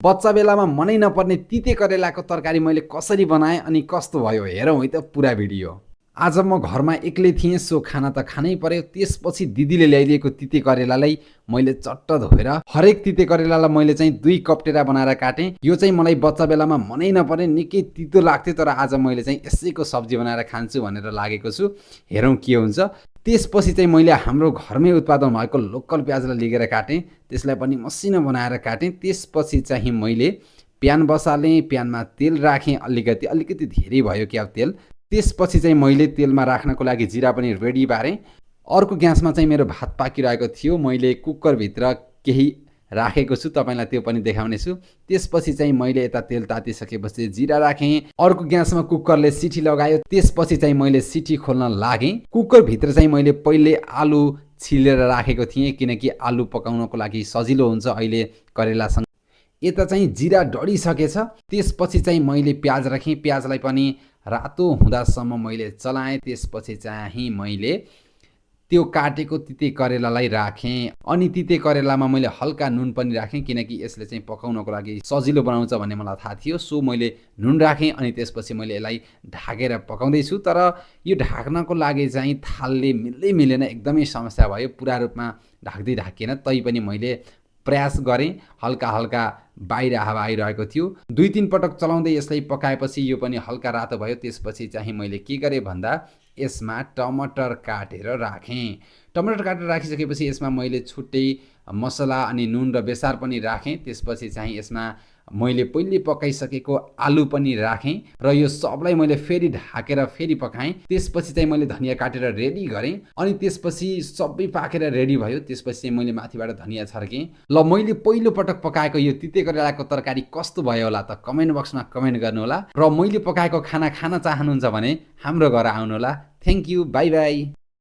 बच्चा बेलामा मनै नपर्ने तिते करेलाको तरकारी मैले कसरी बनाएँ अनि कस्तो भयो हेरौँ है त पुरा भिडियो। आज म घरमा एक्लै थिएँ, सो खाना त खानै पर्यो। त्यसपछि दिदीले ल्याइदिएको तिते करेलालाई मैले चट्ट धोएर हरेक तिते करेलालाई मैले चाहिँ 2 कप्टेरा बनाएर काटेँ। यो चाहिँ मलाई बच्चा बेलामा मनै नपर्ने निकै तितो लाग्थ्यो, तर आज मैले चाहिँ यसैको सब्जी बनाएर खान्छु भनेर लागेको छु। हेरौँ के हुन्छ। त्यसपछि चाहिँ मैले हाम्रो घरमै उत्पादन भएको लोकल प्याजलाई लिएर काटेँ, त्यसलाई पनि मसिनो बनाएर काटेँ। त्यसपछि चाहिँ मैले प्यान बसालेँ, प्यानमा तेल राखेँ, अलिकति धेरै भयो क्या तेल। त्यसपछि चाहिँ मैले तेलमा राख्नको लागि जिरा पनि रेडी पारेँ। अर्को ग्यासमा चाहिँ मेरो भात पाकिरहेको थियो, मैले कुकरभित्र केही राखेको छु, तपाईँलाई त्यो पनि देखाउनेछु। त्यसपछि चाहिँ मैले यता तेल तातिसकेपछि जिरा राखेँ। अर्को ग्यासमा कुकरले सिटी लगायो, त्यसपछि चाहिँ मैले सिटी खोल्न लागेँ। कुकरभित्र चाहिँ मैले पहिले आलु छिलेर राखेको थिएँ, किनकि आलु पकाउनको लागि सजिलो हुन्छ अहिले करेलासँग। यता चाहिँ जिरा डढिसकेछ, त्यसपछि चाहिँ मैले प्याज राखेँ। प्याजलाई पनि रातो हुँदासम्म मैले चलाएँ। त्यसपछि चाहिँ मैले त्यो काटेको तिते करेलालाई राखेँ। अनि तिते करेलामा मैले हल्का नुन पनि राखेँ, किनकि यसले चाहिँ पकाउनको लागि सजिलो बनाउँछ भन्ने मलाई थाहा थियो। सो मैले नुन राखेँ अनि त्यसपछि मैले यसलाई ढाकेर पकाउँदैछु। तर यो ढाक्नको लागि चाहिँ थालले मिलेन, एकदमै समस्या भयो। पुरा रूपमा ढाकिएन, तैपनि मैले प्रयास गरेँ। हल्का हल्का बाहिर हावा आइरहेको थियो। 2-3 पटक चलाउँदै यसलाई पकाएपछि यो पनि हल्का रातो भयो। त्यसपछि चाहिँ मैले के गरेँ भन्दा यसमा टमाटर काटेर राखेँ। टमाटर काटेर राखिसकेपछि यसमा मैले छुट्टै मसला अनि नुन र बेसार पनि राखेँ। त्यसपछि चाहिँ यसमा मैले पहिले पकाइसकेको आलु पनि राखेँ र यो सबलाई मैले फेरि ढाकेर फेरि पकाएँ। त्यसपछि चाहिँ मैले धनिया काटेर रेडी गरेँ। अनि त्यसपछि सबै पाकेर रेडी भयो। त्यसपछि चाहिँ मैले माथिबाट धनिया छर्केँ। ल, मैले पहिलो पटक पकाएको यो तिते करेलाको तरकारी कस्तो भयो होला त कमेन्ट बक्समा कमेन्ट गर्नुहोला। र मैले पकाएको खाना खान चाहनुहुन्छ भने हाम्रो घर आउनुहोला। Thank you, by by.